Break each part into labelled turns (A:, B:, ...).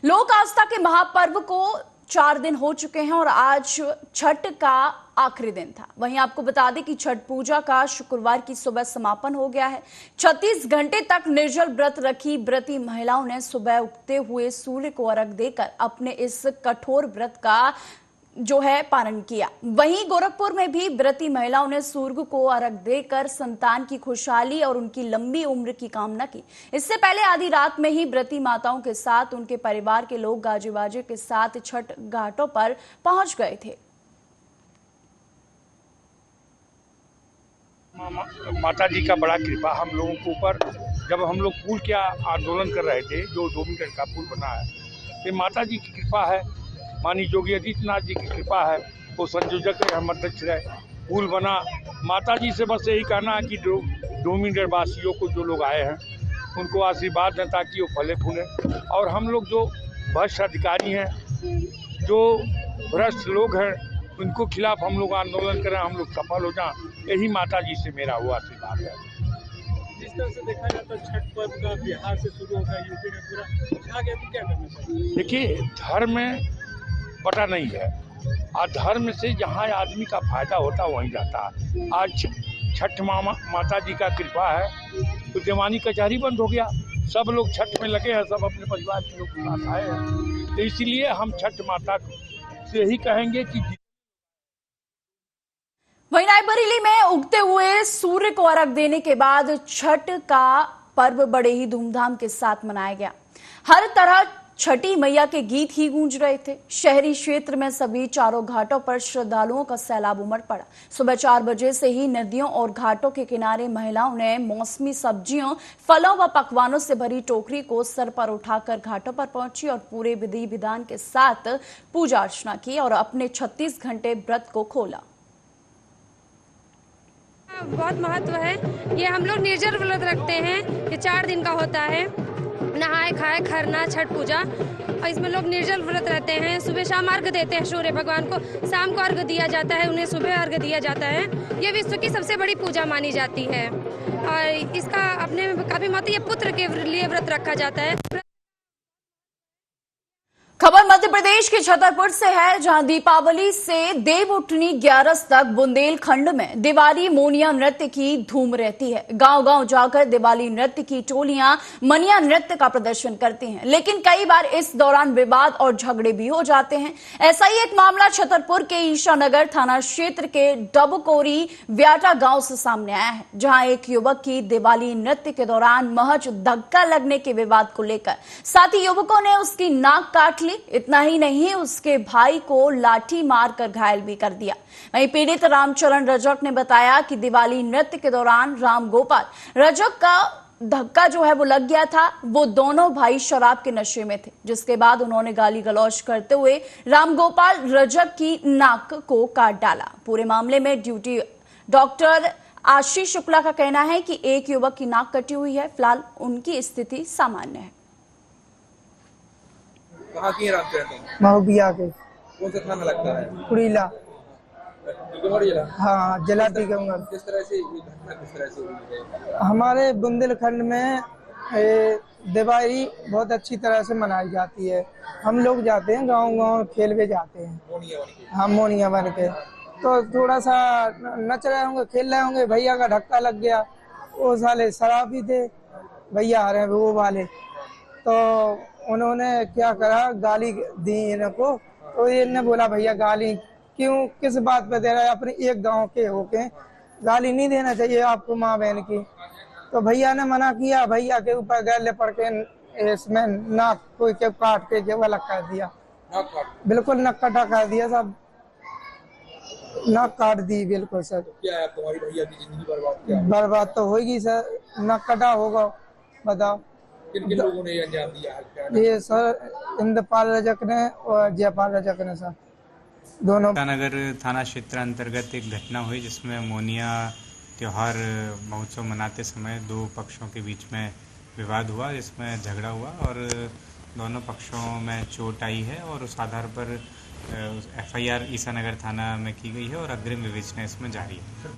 A: लोक आस्था के महापर्व को 4 दिन हो चुके हैं और आज छठ का आखिरी दिन था। वहीं आपको बता दें कि छठ पूजा का शुक्रवार की सुबह समापन हो गया है। 36 घंटे तक निर्जल व्रत रखी व्रती महिलाओं ने सुबह उगते हुए सूर्य को अर्घ देकर अपने इस कठोर व्रत का पालन किया। वहीं गोरखपुर में भी व्रती महिलाओं ने सूर्य को अर्घ देकर संतान की खुशहाली और उनकी लंबी उम्र की कामना की। इससे पहले आधी रात में ही व्रती माताओं के साथ उनके परिवार के लोग गाजे बाजे के साथ छठ घाटों पर पहुंच गए थे।
B: माता जी का बड़ा कृपा हम लोगों के ऊपर। जब हम लोग पुल के आंदोलन कर रहे थे, जो 2 मीटर का पुल बना है, ये माता जी की कृपा है, माननीय योगी आदित्यनाथ जी की कृपा है। वो संयोजक रहे, हम अध्यक्ष रहे, पुल बना। माता जी से बस यही कहना है कि जो 2 मीटर वासियों को जो लोग आए हैं उनको आशीर्वाद दें ताकि वो फले फूले। और हम लोग जो भ्रष्ट अधिकारी हैं, जो भ्रष्ट लोग हैं, उनको खिलाफ हम लोग आंदोलन करें, हम लोग सफल हो जाएं, यही माता जी से मेरा हुआ आशीर्वाद है।
C: जिस तरह से देखा जाता है छठ पर्व का बिहार से शुरू होता है, यूपी में पूरा आगे तो क्या करना चाहिए?
B: देखिए, धर्म में पता नहीं है, और धर्म से जहाँ आदमी का फायदा होता है वहीं जाता है। आज छठ माता जी का कृपा है तो दीवानी कचहरी बंद हो गया, सब लोग छठ में लगे हैं, सब अपने परिवार के लोग के साथ आए हैं। तो इसीलिए हम छठ माता से ही कहेंगे कि
A: वहीं रायबरेली में उगते हुए सूर्य को अर्घ देने के बाद छठ का पर्व बड़े ही धूमधाम के साथ मनाया गया। हर तरह छठी मैया के गीत ही गूंज रहे थे। शहरी क्षेत्र में सभी चारों घाटों पर श्रद्धालुओं का सैलाब उमड़ पड़ा। सुबह 4 बजे से ही नदियों और घाटों के किनारे महिलाओं ने मौसमी सब्जियों, फलों व पकवानों से भरी टोकरी को सर पर उठाकर घाटों पर पहुंची और पूरे विधि विधान के साथ पूजा अर्चना की और अपने 36 घंटे व्रत को खोला।
D: बहुत महत्व है। ये हम लोग निर्जल व्रत रखते हैं। ये 4 दिन का होता है। नहाए खाए खरना छठ पूजा, और इसमें लोग निर्जल व्रत रहते हैं। सुबह शाम अर्घ देते हैं सूर्य भगवान को, शाम को अर्घ दिया जाता है, उन्हें सुबह अर्घ दिया जाता है। ये विश्व की सबसे बड़ी पूजा मानी जाती है और इसका अपने काफी महत्व, ये पुत्र के लिए व्रत रखा जाता है।
A: खबर मध्य प्रदेश के छतरपुर से है, जहां दीपावली से देवउठनी 11 तक बुंदेलखंड में दिवाली मोनिया नृत्य की धूम रहती है। गांव-गांव जाकर दिवाली नृत्य की टोलियां मनिया नृत्य का प्रदर्शन करती हैं, लेकिन कई बार इस दौरान विवाद और झगड़े भी हो जाते हैं। ऐसा ही एक मामला छतरपुर के ईशानगर थाना क्षेत्र के डबकोरी व्याटा गांव से सामने आया है, जहां एक युवक की दिवाली नृत्य के दौरान महज धक्का लगने के विवाद को लेकर साथी युवकों ने उसकी नाक काट ली। इतना ही नहीं, उसके भाई को लाठी मारकर घायल भी कर दिया। वहीं पीड़ित रामचरण रजक ने बताया कि दिवाली नृत्य के दौरान राम गोपाल रजक का धक्का वो लग गया था। वो दोनों भाई शराब के नशे में थे, जिसके बाद उन्होंने गाली गलौज करते हुए रामगोपाल रजक की नाक को काट डाला। पूरे मामले में ड्यूटी डॉक्टर आशीष शुक्ला का कहना है कि एक युवक की नाक कटी हुई है। फिलहाल उनकी स्थिति सामान्य है।
E: कहाँ की रामचरण?
F: महोबिया के।
E: कौन सा थाना लगता है?
F: कुड़ीला।
E: जिला?
F: हाँ, जिला टीकमगढ़।
E: किस तरह से घटना किस तरह से हुई है?
F: हमारे बुंदेलखंड में दिवाली बहुत अच्छी तरह से मनाई जाती है। हम लोग जाते हैं गांव-गांव खेलवे जाते हैं। हाँ, मोनिया बन के तो थोड़ा सा नच रहे होंगे, खेल रहे होंगे, भैया का धक्का लग गया। वो साले शराबी थे, भैया आ रहे हैं वो वाले, तो उन्होंने क्या करा, गाली दी इनको। तो इन्होंने बोला भैया गाली क्यों, किस बात पे दे रहा है, अपने एक गांव के होके गाली नहीं देना चाहिए आपको माँ बहन की। तो भैया ने मना किया, भैया के ऊपर गले पड़ के इसमें नाक कोई के काट के अलग कर दिया। बिल्कुल नक कटा कर दिया, सब नाक काट दी बिल्कुल सर।
E: क्या है तुम्हारी भैया की जिंदगी बर्बाद? क्या
F: बर्बाद तो होगी सर, नक कटा होगा। बताओ
E: किन लोगों ने अंजाम दिया है?
F: ये सर इंद्रपाल रजक ने और जयपाल रजक ने सर, दोनों।
G: ईशानगर थाना क्षेत्र अंतर्गत एक घटना हुई जिसमें मोनिया त्योहार महोत्सव मनाते समय 2 पक्षों के बीच में विवाद हुआ, जिसमें झगड़ा हुआ और दोनों पक्षों में चोट आई है और उस आधार पर FIR ईशानगर थाना में की गई है और अग्रिम विवेचना इसमें जारी है।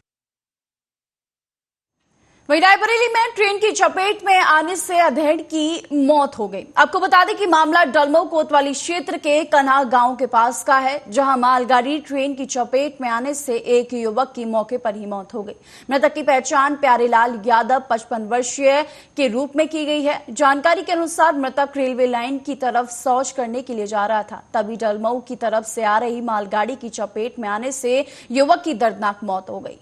A: वहीं रायबरेली में ट्रेन की चपेट में आने से अधेड़ की मौत हो गई। आपको बता दें कि मामला डलमऊ कोतवाली क्षेत्र के कन्हा गांव के पास का है, जहां मालगाड़ी ट्रेन की चपेट में आने से एक युवक की मौके पर ही मौत हो गई। मृतक की पहचान प्यारेलाल यादव 55 वर्षीय के रूप में की गई है। जानकारी के अनुसार मृतक रेलवे लाइन की तरफ शौच करने के लिए जा रहा था, तभी डलमऊ की तरफ से आ रही मालगाड़ी की चपेट में आने से युवक की दर्दनाक मौत हो गई।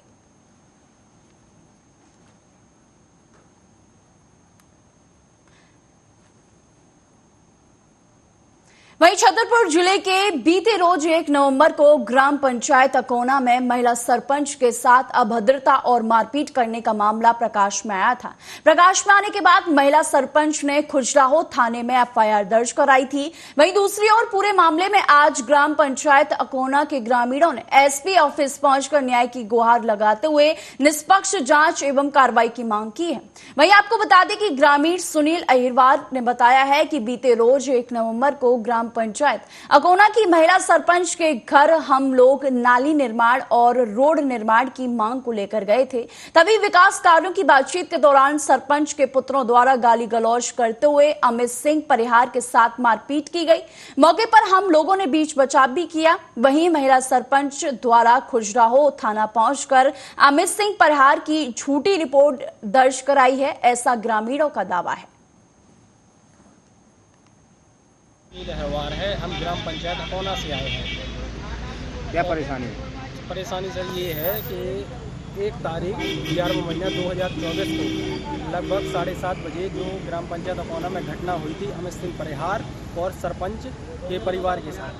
A: वहीं छतरपुर जिले के बीते रोज 1 नवंबर को ग्राम पंचायत अकोना में महिला सरपंच के साथ अभद्रता और मारपीट करने का मामला प्रकाश में आया था। प्रकाश में आने के बाद महिला सरपंच ने खुजराहो थाने में एफआईआर दर्ज कराई थी। वहीं दूसरी ओर पूरे मामले में आज ग्राम पंचायत अकोना के ग्रामीणों ने एसपी ऑफिस पहुंचकर न्याय की गुहार लगाते हुए निष्पक्ष जांच एवं कार्रवाई की मांग की है। वहीं आपको बता दें कि ग्रामीण सुनील अहिरवार ने बताया है कि बीते रोज 1 नवंबर को ग्राम पंचायत अकोना की महिला सरपंच के घर हम लोग नाली निर्माण और रोड निर्माण की मांग को लेकर गए थे। तभी विकास कार्यों की बातचीत के दौरान सरपंच के पुत्रों द्वारा गाली गलौज करते हुए अमित सिंह परिहार के साथ मारपीट की गई। मौके पर हम लोगों ने बीच बचाव भी किया। वहीं महिला सरपंच द्वारा खुजराहो थाना पहुंचकर अमित सिंह परिहार की झूठी रिपोर्ट दर्ज कराई है, ऐसा ग्रामीणों का दावा है।
H: व्यवहार है, हम ग्राम पंचायत अकोना से आए हैं।
I: क्या परेशानी है?
H: परेशानी सर ये है कि 1 तारीख 11वां महीना 2024 को लगभग 7:30 बजे जो ग्राम पंचायत अकोना में घटना हुई थी अमित सिंह परिहार और सरपंच के परिवार के साथ,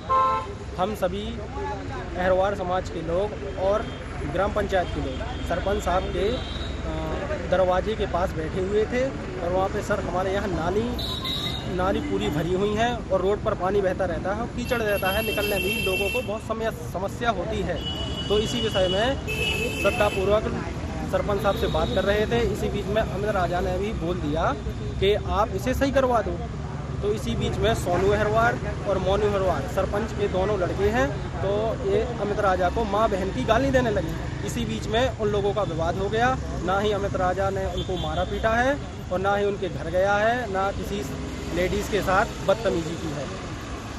H: हम सभी अहिरवार समाज के लोग और ग्राम पंचायत के लोग सरपंच साहब के दरवाजे के पास बैठे हुए थे और वहाँ पे सर हमारे यहाँ नाली पूरी भरी हुई है और रोड पर पानी बहता रहता है और कीचड़ रहता है, निकलने में लोगों को बहुत समस्या होती है। तो इसी विषय में श्रद्धापूर्वक सरपंच साहब से बात कर रहे थे। इसी बीच में अमित राजा ने भी बोल दिया कि आप इसे सही करवा दो। तो इसी बीच में सोनू अहिरवार और मोनू अहिरवार सरपंच के दोनों लड़के हैं, तो ये अमित राजा को माँ बहन की गाली देने लगे। इसी बीच में उन लोगों का विवाद हो गया। ना ही अमित राजा ने उनको मारा पीटा है और ना ही उनके घर गया है, ना किसी लेडीज के साथ बदतमीजी की है।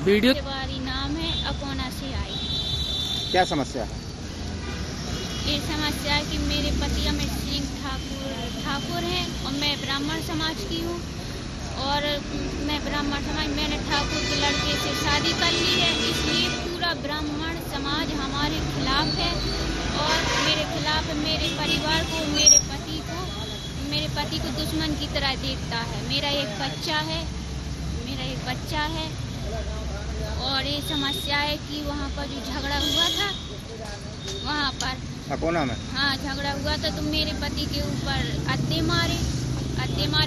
I: वीडियो
J: नाम है, अकोना से आई।
I: क्या समस्या है?
J: ये समस्या है कि मेरे पति अमित सिंह ठाकुर हैं और मैं ब्राह्मण समाज की हूँ और मैं ब्राह्मण समाज मैंने ठाकुर के लड़के से शादी कर ली है, इसलिए पूरा ब्राह्मण समाज हमारे खिलाफ है और मेरे खिलाफ मेरे परिवार को मेरे पति को दुश्मन की तरह देखता है। मेरा एक बच्चा है और ये समस्या है कि वहाँ पर जो झगड़ा हुआ था वहाँ पर
I: अकोना में,
J: हाँ झगड़ा हुआ था, तो मेरे पति के ऊपर अत्ते मारे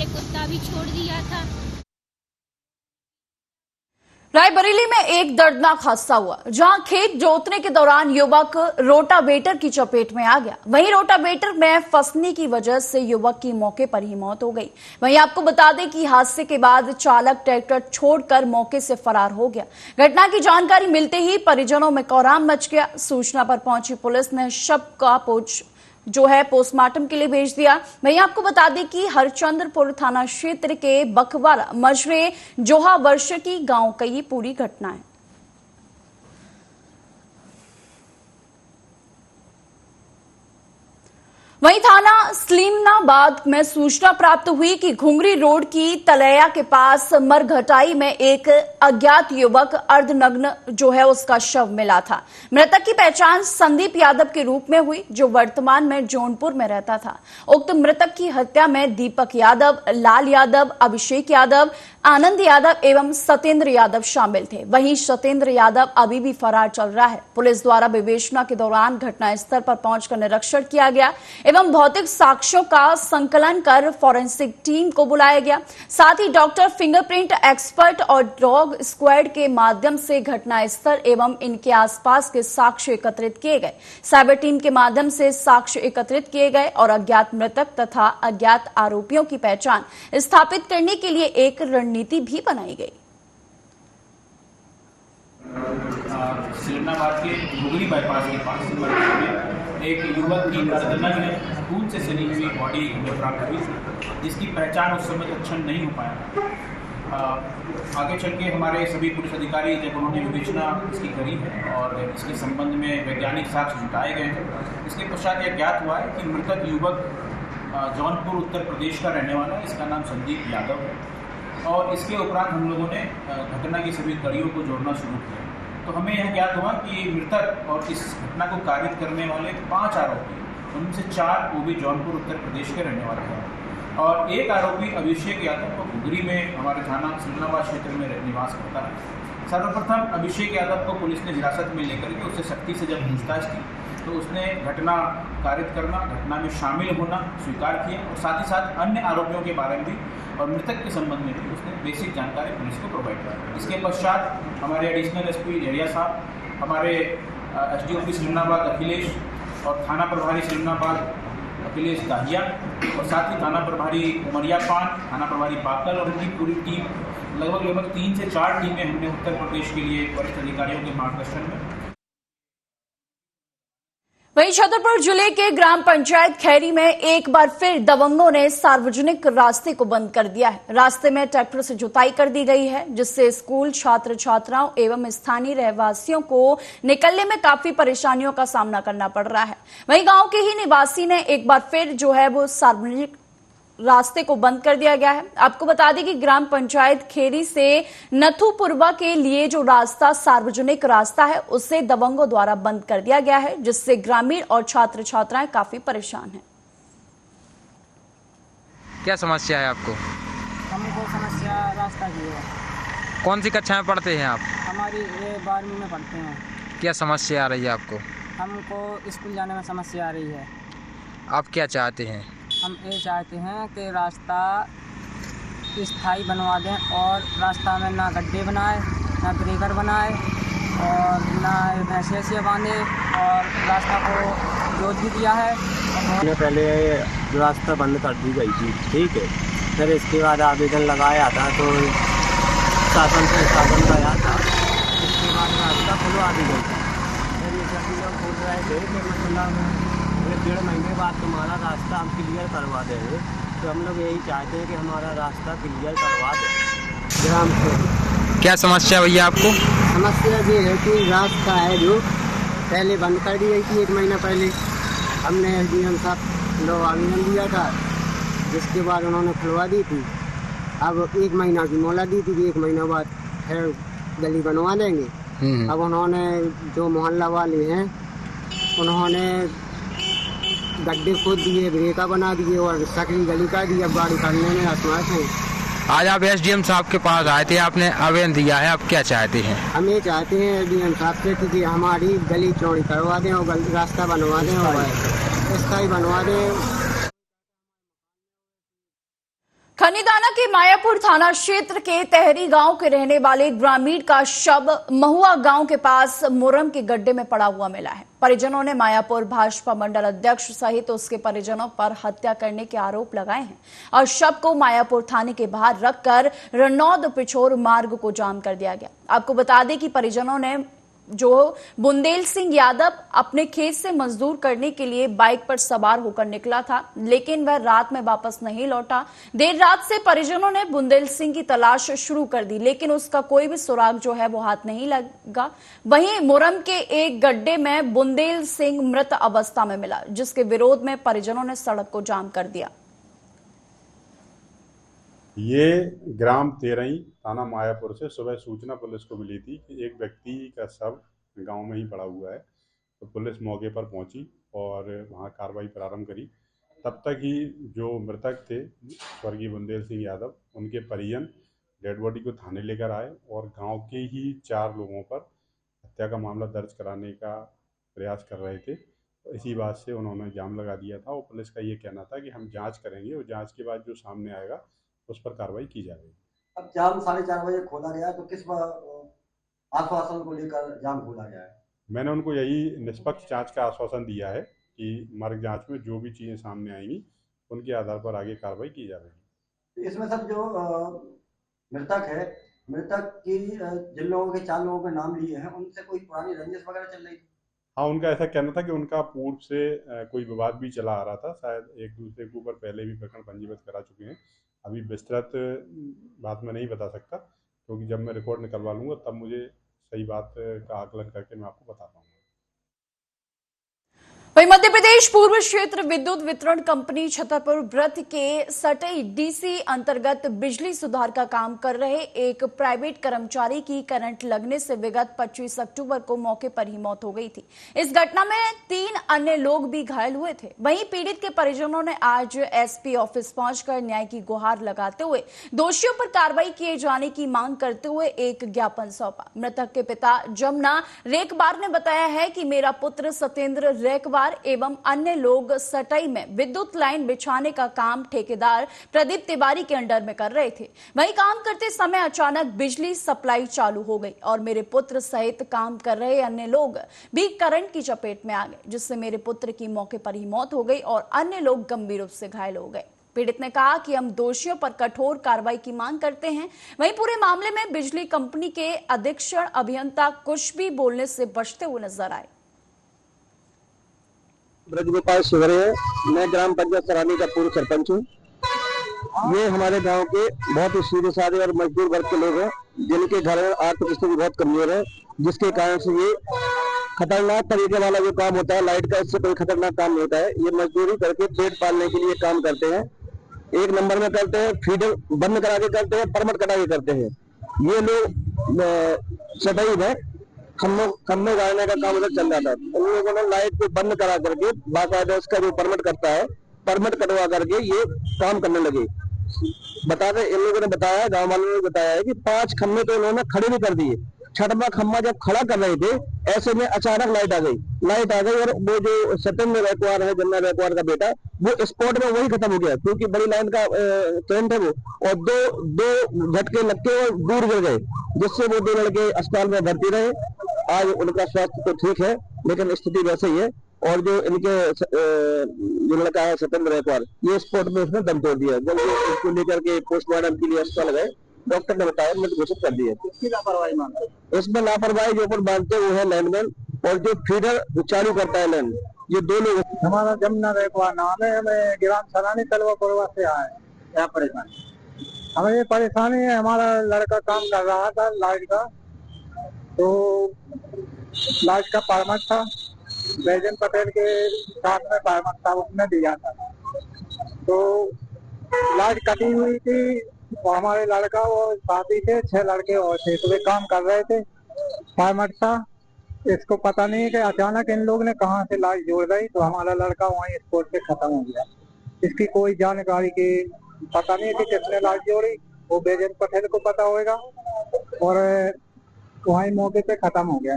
J: कुत्ता भी छोड़ दिया था।
A: रायबरेली में एक दर्दनाक हादसा हुआ, जहां खेत जोतने के दौरान युवक रोटावेटर की चपेट में आ गया। वहीं रोटावेटर में फंसने की वजह से युवक की मौके पर ही मौत हो गई। वहीं आपको बता दें कि हादसे के बाद चालक ट्रैक्टर छोड़कर मौके से फरार हो गया। घटना की जानकारी मिलते ही परिजनों में कोहराम मच गया। सूचना पर पहुंची पुलिस ने शव का पोस्टमार्टम के लिए भेज दिया। वहीं आपको बता दें कि हरचंद्रपुर थाना क्षेत्र के बखवाला मजरे जोहा वर्ष की गांव का ये पूरी घटना है। वहीं थाना सलीमनाबाद में सूचना प्राप्त हुई कि घुंगरी रोड की तलैया के पास मरघटाई में एक अज्ञात युवक अर्धनग्न उसका शव मिला था। मृतक की पहचान संदीप यादव के रूप में हुई, जो वर्तमान में जौनपुर में रहता था। उक्त मृतक की हत्या में दीपक यादव, लाल यादव, अभिषेक यादव, आनंद यादव एवं सत्येंद्र यादव शामिल थे। वहीं सत्येंद्र यादव अभी भी फरार चल रहा है। पुलिस द्वारा विवेचना के दौरान घटनास्थल पर पहुंचकर निरीक्षण किया गया एवं भौतिक साक्ष्यों का संकलन कर फॉरेंसिक टीम को बुलाया गया। साथ ही डॉक्टर, फिंगरप्रिंट एक्सपर्ट और डॉग स्क्वाड के माध्यम से घटनास्थल एवं इनके आसपास के साक्ष्य एकत्रित किए गए। साइबर टीम के माध्यम से साक्ष्य एकत्रित किए गए और अज्ञात मृतक तथा अज्ञात आरोपियों की पहचान स्थापित करने के लिए एक रणनीति भी बनाई गई।
K: सलीमनाबाद के घुंगरी बाईपास के पास एक युवक की अर्धनग्न खून से सनी हुई बॉडी हमें प्राप्त हुई, जिसकी पहचान उस समय तक क्षण नहीं हो पाया। आगे चल के हमारे सभी पुलिस अधिकारी जब उन्होंने विवेचना इसकी करी है और इसके संबंध में वैज्ञानिक साक्ष्य जुटाए गए हैं, इसके पश्चात यह ज्ञात हुआ है कि मृतक युवक जौनपुर उत्तर प्रदेश का रहने वाला है। इसका नाम संदीप यादव है और इसके उपरांत हम लोगों ने घटना की सभी कड़ियों को जोड़ना शुरू किया। तो हमें यह ज्ञात हुआ कि मृतक और इस घटना को कारित करने वाले 5 आरोपी, उनमें से 4 वो भी जौनपुर उत्तर प्रदेश के रहने वाले हैं और एक आरोपी अभिषेक यादव को गुगरी में हमारे थाना सिलनाबाद क्षेत्र में निवास करता है। सर्वप्रथम अभिषेक यादव को पुलिस ने हिरासत में लेकर के उससे सख्ती से जब पूछताछ की तो उसने घटना कारित करना, घटना में शामिल होना स्वीकार किया और साथ ही साथ अन्य आरोपियों के बारे में भी और मृतक के संबंध में भी उसने बेसिक जानकारी पुलिस को प्रोवाइड करा। इसके पश्चात हमारे एडिशनल एसपी जरिया साहब, हमारे एसडीओपी सिलनाबाद अखिलेश और थाना प्रभारी सिलनाबाद अखिलेश दाहिया और साथ ही थाना प्रभारी उमरिया पान, थाना प्रभारी बाकल और उनकी पूरी टीम, लगभग 3 से 4 टीमें हमने उत्तर प्रदेश के लिए वरिष्ठ अधिकारियों के मार्गदर्शन में।
A: वहीं छतरपुर जिले के ग्राम पंचायत खैरी में एक बार फिर दबंगों ने सार्वजनिक रास्ते को बंद कर दिया है। रास्ते में ट्रैक्टर से जुताई कर दी गई है, जिससे स्कूल छात्र छात्राओं एवं स्थानीय रहवासियों को निकलने में काफी परेशानियों का सामना करना पड़ रहा है। वहीं गांव के ही निवासी ने एक बार फिर जो है वो सार्वजनिक रास्ते को बंद कर दिया गया है। आपको बता दें कि ग्राम पंचायत खेरी से नथुपुरवा के लिए जो रास्ता सार्वजनिक रास्ता है उसे दबंगों द्वारा बंद कर दिया गया है, जिससे ग्रामीण और छात्र छात्राएं काफी परेशान हैं।
I: क्या समस्या है आपको?
H: हमको समस्या रास्ता की है।
I: कौन सी कक्षा में पढ़ते हैं आप?
H: हमारी ये 12वीं में पढ़ते हैं।
I: क्या समस्या आ रही है आपको?
H: हमको स्कूल जाने में समस्या आ रही है।
I: आप क्या चाहते हैं?
H: हम ये चाहते हैं कि रास्ता स्थायी बनवा दें और रास्ता में ना गड्ढे बनाए, ना ब्रेकर बनाए और ना भैंसिया बांधे और रास्ता को जोत भी दिया है।
L: हमने पहले रास्ता बंद कर दी गई थी, ठीक है। फिर इसके बाद आवेदन लगाया था तो शासन से शासन गया था, इसके बाद रास्ता खुलवा दी गई थी। फिर ये सभी लोग बोल रहे थे कि मतलब 1.5 महीने बाद तुम्हारा रास्ता हम क्लियर करवा देंगे। तो हम लोग यही चाहते हैं कि हमारा रास्ता क्लियर करवा दें। ग्राम से
I: क्या समस्या भैया आपको?
L: समस्या ये है कि रास्ता है जो पहले बंद कर दी गई थी 1 महीना पहले। हमने एसडीएम साहब लोग आवेदन दिया था, जिसके बाद उन्होंने खुलवा दी थी। अब 1 महीना की मोहलत दी थी कि 1 महीना बाद फिर गली बनवा देंगे। अब उन्होंने जो मोहल्ला वाले हैं उन्होंने गड्ढे खोद दिए, ब्रेका बना दिए और सकरी गली का दी। अब गाड़ी करने में असमर्थ है।
I: आज आप एसडीएम साहब के पास आए थे, आपने आवेदन दिया है, आप क्या चाहते हैं?
L: हम ये चाहते हैं एसडीएम साहब से कि हमारी गली चौड़ी करवा दें और रास्ता बनवा दें और स्थायी बनवा दें।
A: खनीदाना के मायापुर थाना क्षेत्र के तहरी गांव के रहने वाले ग्रामीण का शव महुआ गांव के पास मुरम के गड्ढे में पड़ा हुआ मिला है। परिजनों ने मायापुर भाजपा मंडल अध्यक्ष सहित उसके परिजनों पर हत्या करने के आरोप लगाए हैं और शव को मायापुर थाने के बाहर रखकर रनौद पिछोर मार्ग को जाम कर दिया गया। आपको बता दें कि परिजनों ने जो बुंदेल सिंह यादव अपने खेत से मजदूर करने के लिए बाइक पर सवार होकर निकला था, लेकिन वह रात में वापस नहीं लौटा। देर रात से परिजनों ने बुंदेल सिंह की तलाश शुरू कर दी, लेकिन उसका कोई भी सुराग जो है वो हाथ नहीं लगा। वहीं मुरम के एक गड्ढे में बुंदेल सिंह मृत अवस्था में मिला, जिसके विरोध में परिजनों ने सड़क को जाम कर दिया।
M: ये ग्राम तेरही थाना मायापुर से सुबह सूचना पुलिस को मिली थी कि एक व्यक्ति का शव गांव में ही पड़ा हुआ है। तो पुलिस मौके पर पहुंची और वहां कार्रवाई प्रारंभ करी। तब तक ही जो मृतक थे स्वर्गीय बुंदेल सिंह यादव, उनके परिजन डेड बॉडी को थाने लेकर आए और गांव के ही 4 लोगों पर हत्या का मामला दर्ज कराने का प्रयास कर रहे थे। तो इसी बात से उन्होंने जाम लगा दिया था और पुलिस का ये कहना था कि हम जाँच करेंगे और जाँच के बाद जो सामने आएगा उस पर कार्रवाई की जाएगी।
N: अब जाम 4:30 बजे खोला गया, तो किस आश्वासन को लेकर जाम खोला गया है?
M: मैंने उनको यही निष्पक्ष जांच का आश्वासन दिया है कि मार्ग जांच में जो भी चीज़ें सामने आएंगी उनके आधार पर आगे कार्रवाई की जाएगी।
N: इसमें सर जो मृतक है, मृतक की जिन लोगों के 4 लोगों के नाम लिए हैं, उनसे कोई पुरानी रंजिश वगैरह चल रही थी?
M: हाँ, उनका ऐसा कहना था कि उनका पूर्व से कोई विवाद भी चला आ रहा था, शायद एक दूसरे के ऊपर पहले भी प्रकरण पंजीबद्ध करा चुके हैं। अभी विस्तृत बात मैं नहीं बता सकता, क्योंकि जब मैं रिकॉर्ड निकलवा लूँगा तब मुझे सही बात का आकलन करके मैं आपको बता पाऊँगा।
A: वहीं मध्य प्रदेश पूर्व क्षेत्र विद्युत वितरण कंपनी छतरपुर व्रत के सटई डीसी अंतर्गत बिजली सुधार का काम कर रहे एक प्राइवेट कर्मचारी की करंट लगने से विगत 25 अक्टूबर को मौके पर ही मौत हो गई थी। इस घटना में 3 अन्य लोग भी घायल हुए थे। वहीं पीड़ित के परिजनों ने आज एसपी ऑफिस पहुंचकर न्याय की गुहार लगाते हुए दोषियों पर कार्रवाई किए जाने की मांग करते हुए एक ज्ञापन सौंपा। मृतक के पिता जमुना रेकबार ने बताया है कि मेरा पुत्र सत्येंद्र रेकबार एवं अन्य लोग सटई में विद्युत लाइन बिछाने का काम ठेकेदार प्रदीप तिवारी के अंडर में कर रहे थे। वहीं काम करते समय अचानक बिजली सप्लाई चालू हो गई और मेरे पुत्र सहित काम कर रहे अन्य लोग भी करंट की चपेट में आ गए, जिससे मेरे पुत्र की मौके पर ही मौत हो गई और अन्य लोग गंभीर रूप से घायल हो गए। पीड़ित ने कहा कि हम दोषियों पर कठोर कार्रवाई की मांग करते हैं। वहीं पूरे मामले में बिजली कंपनी के अधीक्षण अभियंता कुछ भी बोलने से बचते हुए नजर आए।
O: ब्रजगोपाल शिवरे है, मैं ग्राम पंचायत सरानी का पूर्व सरपंच हूँ। ये हमारे गांव के बहुत ही सीधे साधे और मजदूर वर्ग के लोग हैं, जिनके घर में आर्थिक स्थिति बहुत कमजोर है, जिसके कारण से ये खतरनाक तरीके वाला जो काम होता है लाइट का, इससे कोई खतरनाक काम नहीं होता है। ये मजदूरी करके पेट पालने के लिए काम करते हैं, एक नंबर में करते हैं, फीडर बंद करा के करते हैं, परमिट कटा के करते हैं। ये लोग सटई में खम्भे गाड़ने का काम उधर चल रहा था, उन लोगों ने लाइट को बंद करा करके बाकायदा उसका जो परमिट करता है, परमिट कटवा करके ये काम करने लगे। बताते इन लोगों ने बताया, गांव वालों ने बताया है कि 5 खम्भे तो इन्होंने खड़े भी कर दिए। 6वां खम्भा जब खड़ा कर रहे थे, ऐसे में अचानक लाइट आ गई और वो जो सत्येंद्र रेकवार है, जमुना रेकवार का बेटा, वो स्पॉट में वही खत्म हो गया, क्योंकि बड़ी लाइन का करंट है वो, और दो झटके लग के और दूर गिर गए, जिससे वो 2 लड़के अस्पताल में भर्ती रहे। आज उनका स्वास्थ्य तो ठीक है, लेकिन स्थिति वैसे ही है। और जो इनके जो लड़का है सत्येंद्र रेकवार, ये स्पॉट में उसने दम तोड़ दिया। जब उसको लेकर के पोस्टमार्टम के लिए अस्पताल गए, डॉक्टर ने बताया मृत घोषित कर दिया। किसकी लापरवाही मानते हैं? इसमें लापरवाही जो पर मानते हैं वो है लैंडमैन और जो फीडर चालू करता है लैंड, ये 2 लोग।
P: हमारा जमुना रेकवार नाम है, हमें ग्राम सरानी तलवापुरवा से आए। क्या परेशानी? हमें ये परेशानी है, हमारा लड़का काम कर रहा था लाइट का, तो लाइट का परमिट था, बैजन पटेल के साथ में परमिट था, उसने दिया था। तो लाइट कटी हुई थी और हमारे लड़का और साथी थे, 6 लड़के और थे, तो वे काम कर रहे थे, परमिट था। इसको पता नहीं है कि अचानक इन लोग ने कहाँ से लाइट जोड़ दी, तो हमारा लड़का वहीं स्पॉट पे खत्म हो गया। इसकी कोई जानकारी की पता नहीं कि किसने लाइट जोड़ी, वो बैजन पटेल को पता होगा और वहीं मौके पे खत्म हो गया।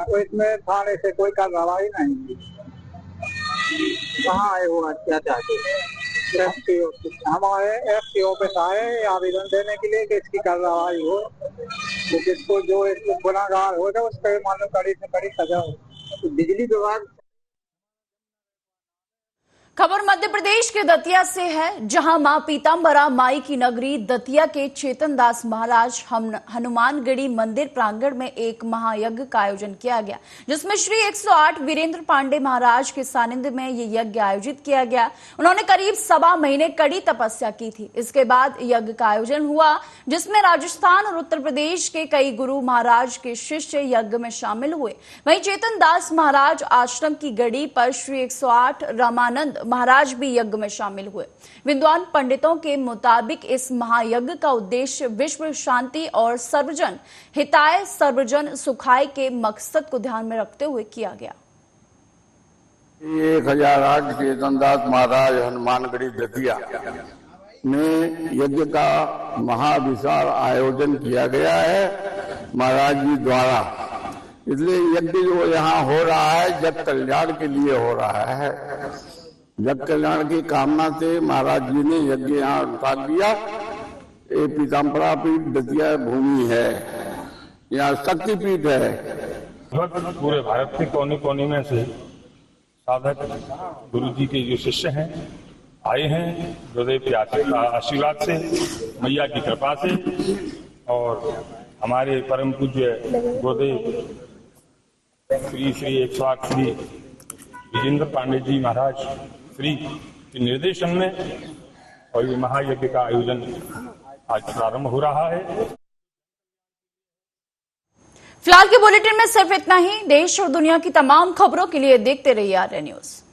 P: तो इसमें थाने से कोई कार्रवाई नहीं हुई। कहाँ आए वो क्या चाहते? हमारे एसपी ऑफिस आए आवेदन देने के लिए कि इसकी कार्रवाई हो, तो जिसको जो इसमें गुनाहगार होगा उस पर मानो कड़ी से कड़ी सजा हो। बिजली विभाग।
A: खबर मध्य प्रदेश के दतिया से है, जहां मां पीतांबरा माई की नगरी दतिया के चेतन दास महाराज हनुमानगढ़ी मंदिर प्रांगण में एक महायज्ञ का आयोजन किया गया, जिसमें श्री 108 वीरेंद्र पांडे महाराज के सानिध्य में ये यज्ञ आयोजित किया गया। उन्होंने करीब 1.25 महीने कड़ी तपस्या की थी। इसके बाद यज्ञ का आयोजन हुआ, जिसमें राजस्थान और उत्तर प्रदेश के कई गुरु महाराज के शिष्य यज्ञ में शामिल हुए। वहीं चेतन दास महाराज आश्रम की गढ़ी पर श्री 108 रामानंद महाराज भी यज्ञ में शामिल हुए। विद्वान पंडितों के मुताबिक इस महायज्ञ का उद्देश्य विश्व शांति और सर्वजन हिताय सर्वजन सुखाय के मकसद को ध्यान में रखते हुए किया गया।
Q: 1008 चेतन दास महाराज हनुमानगढ़ी दतिया में यज्ञ का महाविशाल आयोजन किया गया है महाराज जी द्वारा। इसलिए यज्ञ जो यहाँ हो रहा है जग कल्याण के लिए हो रहा है। जग कल्याण की कामना से महाराज जी ने यज्ञ यहाँ उतार दिया। ये पीताम्बरा पीठ दतिया भूमि है, यहाँ शक्तिपीठ है।
B: पूरे भारत के कोने कोने में से साधक गुरु जी के जो शिष्य हैं आए हैं, गुरुदेव के आशीर्वाद से, मैया की कृपा से, और हमारे परम पूज्य गुरुदेव श्री श्री 108 श्री विजेंद्र पांडे जी महाराज श्री के निर्देशन में और ये महायज्ञ का आयोजन आज प्रारंभ हो रहा है।
A: फिलहाल के बुलेटिन में सिर्फ इतना ही। देश और दुनिया की तमाम खबरों के लिए देखते रहिए आर्या न्यूज।